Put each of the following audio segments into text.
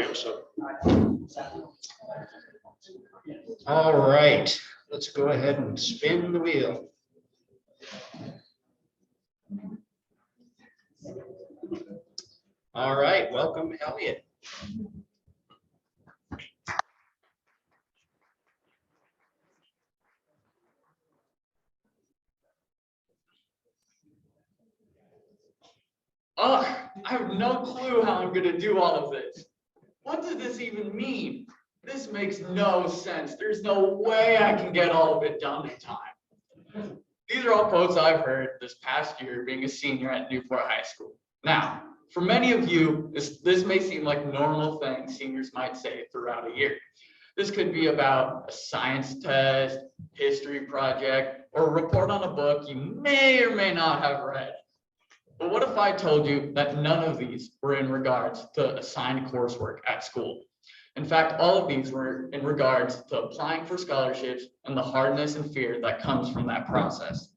audio, so. All right, let's go ahead and spin the wheel. All right, welcome, Elliot. Ugh, I have no clue how I'm gonna do all of this. What does this even mean? This makes no sense. There's no way I can get all of it done in time. These are all quotes I've heard this past year being a senior at Newport High School. Now, for many of you, this may seem like normal things seniors might say throughout a year. This could be about a science test, history project, or a report on a book you may or may not have read. But what if I told you that none of these were in regards to assigned coursework at school? In fact, all of these were in regards to applying for scholarships and the hardness and fear that comes from that process.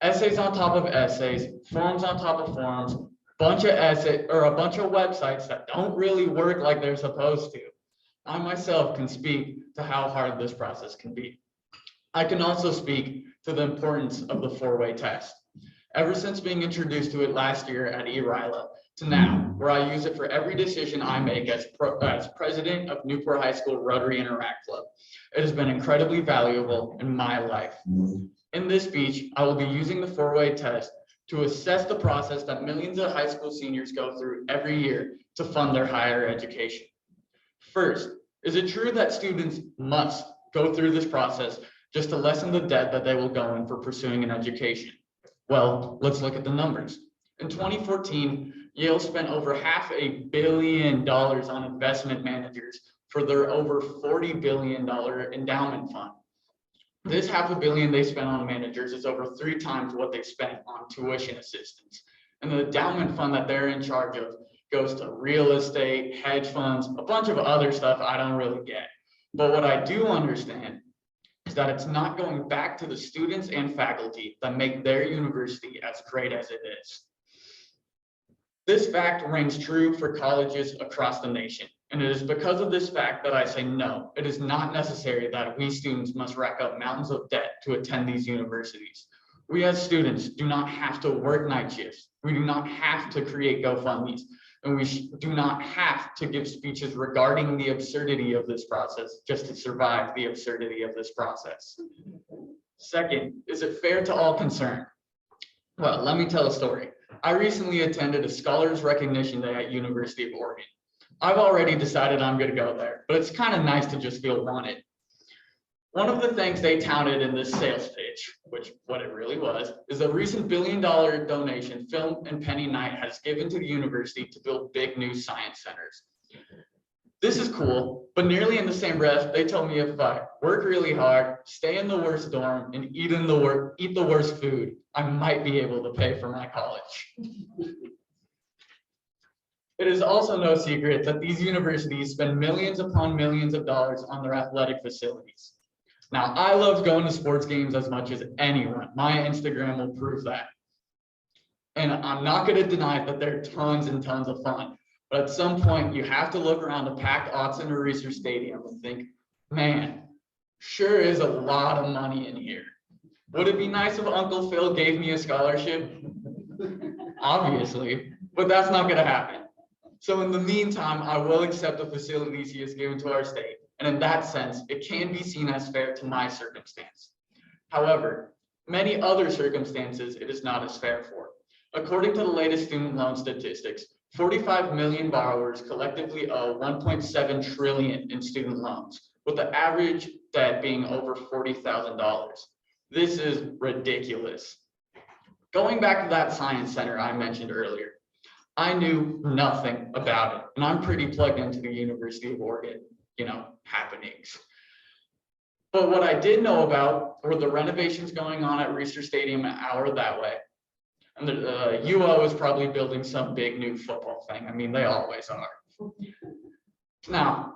Essays on top of essays, forums on top of forums, a bunch of websites that don't really work like they're supposed to. I myself can speak to how hard this process can be. I can also speak to the importance of the four-way test. Ever since being introduced to it last year at ERILA to now, where I use it for every decision I make as president of Newport High School Rotary Interact Club, it has been incredibly valuable in my life. In this speech, I will be using the four-way test to assess the process that millions of high school seniors go through every year to fund their higher education. First, is it true that students must go through this process just to lessen the debt that they will go in for pursuing an education? Well, let's look at the numbers. In 2014, Yale spent over $500 million on investment managers for their over $40 billion endowment fund. This $500 million they spent on managers is over 3 times what they spent on tuition assistance. And the endowment fund that they're in charge of goes to real estate, hedge funds, a bunch of other stuff I don't really get. But what I do understand is that it's not going back to the students and faculty that make their university as great as it is. This fact rings true for colleges across the nation, and it is because of this fact that I say no, it is not necessary that we students must rack up mountains of debt to attend these universities. We as students do not have to work night shifts. We do not have to create GoFundMes, and we do not have to give speeches regarding the absurdity of this process just to survive the absurdity of this process. Second, is it fair to all concerned? Well, let me tell a story. I recently attended a Scholars Recognition Day at University of Oregon. I've already decided I'm going to go there, but it's kind of nice to just feel wanted. One of the things they touted in this sales pitch, which what it really was, is a recent $1 billion donation Phil and Penny Knight has given to the university to build big new science centers. This is cool, but nearly in the same breath, they told me if I work really hard, stay in the worst dorm, and eat the worst food, I might be able to pay for my college. It is also no secret that these universities spend millions upon millions of dollars on their athletic facilities. Now, I love going to sports games as much as anyone. My Instagram will prove that. And I'm not going to deny that they're tons and tons of fun. But at some point, you have to look around a packed Autzen or Research Stadium and think, man, sure is a lot of money in here. Would it be nice if Uncle Phil gave me a scholarship? Obviously, but that's not going to happen. So in the meantime, I will accept the facilities he has given to our state. And in that sense, it can be seen as fair to my circumstance. However, many other circumstances it is not as fair for. According to the latest student loan statistics, 45 million borrowers collectively owe 1.7 trillion in student loans, with the average debt being over $40,000. This is ridiculous. Going back to that science center I mentioned earlier, I knew nothing about it, and I'm pretty plugged into the University of Oregon, happenings. But what I did know about were the renovations going on at Research Stadium an hour that way. And the UO is probably building some big new football thing. I mean, they always are. Now,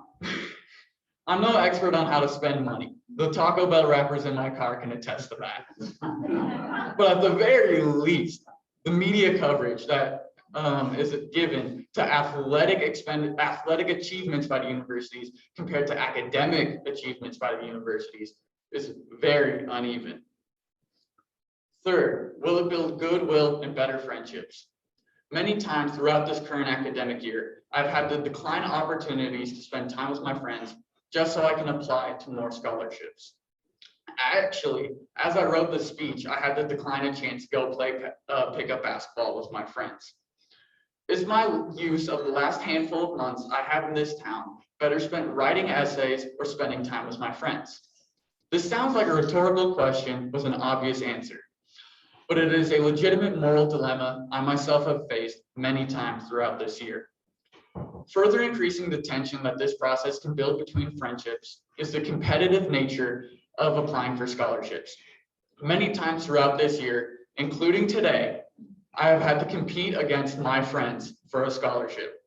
I'm no expert on how to spend money. The Taco Bell wrappers in my car can attest to that. But at the very least, the media coverage that is given to athletic achievements by the universities compared to academic achievements by the universities is very uneven. Third, will it build goodwill and better friendships? Many times throughout this current academic year, I've had to decline opportunities to spend time with my friends just so I can apply to more scholarships. Actually, as I wrote the speech, I had to decline a chance to go play pickup basketball with my friends. Is my use of the last handful of months I have in this town better spent writing essays or spending time with my friends? This sounds like a rhetorical question with an obvious answer, but it is a legitimate moral dilemma I myself have faced many times throughout this year. Further increasing the tension that this process can build between friendships is the competitive nature of applying for scholarships. Many times throughout this year, including today, I have had to compete against my friends for a scholarship.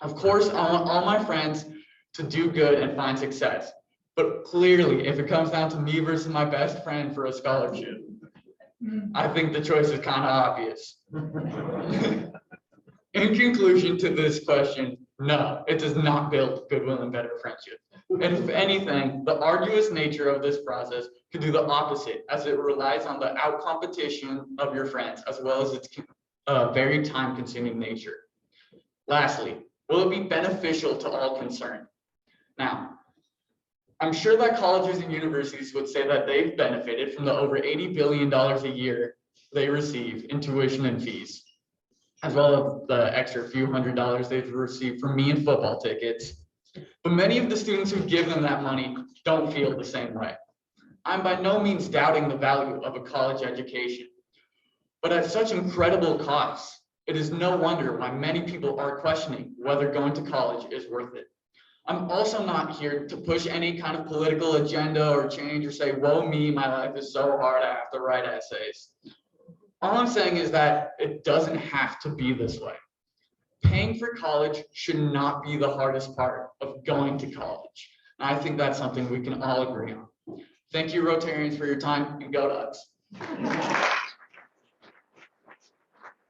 Of course, I want all my friends to do good and find success, but clearly, if it comes down to me versus my best friend for a scholarship, I think the choice is kind of obvious. In conclusion to this question, no, it does not build goodwill and better friendship. And if anything, the arduous nature of this process could do the opposite, as it relies on the out competition of your friends, as well as its very time-consuming nature. Lastly, will it be beneficial to all concerned? Now, I'm sure that colleges and universities would say that they've benefited from the over $80 billion a year they receive in tuition and fees, as well as the extra few $100s they've received from me in football tickets. But many of the students who give them that money don't feel the same way. I'm by no means doubting the value of a college education, but at such incredible costs, it is no wonder why many people are questioning whether going to college is worth it. I'm also not here to push any kind of political agenda or change or say, woe me, my life is so hard, I have to write essays. All I'm saying is that it doesn't have to be this way. Paying for college should not be the hardest part of going to college. And I think that's something we can all agree on. Thank you, Rotarians, for your time, and go Ducks.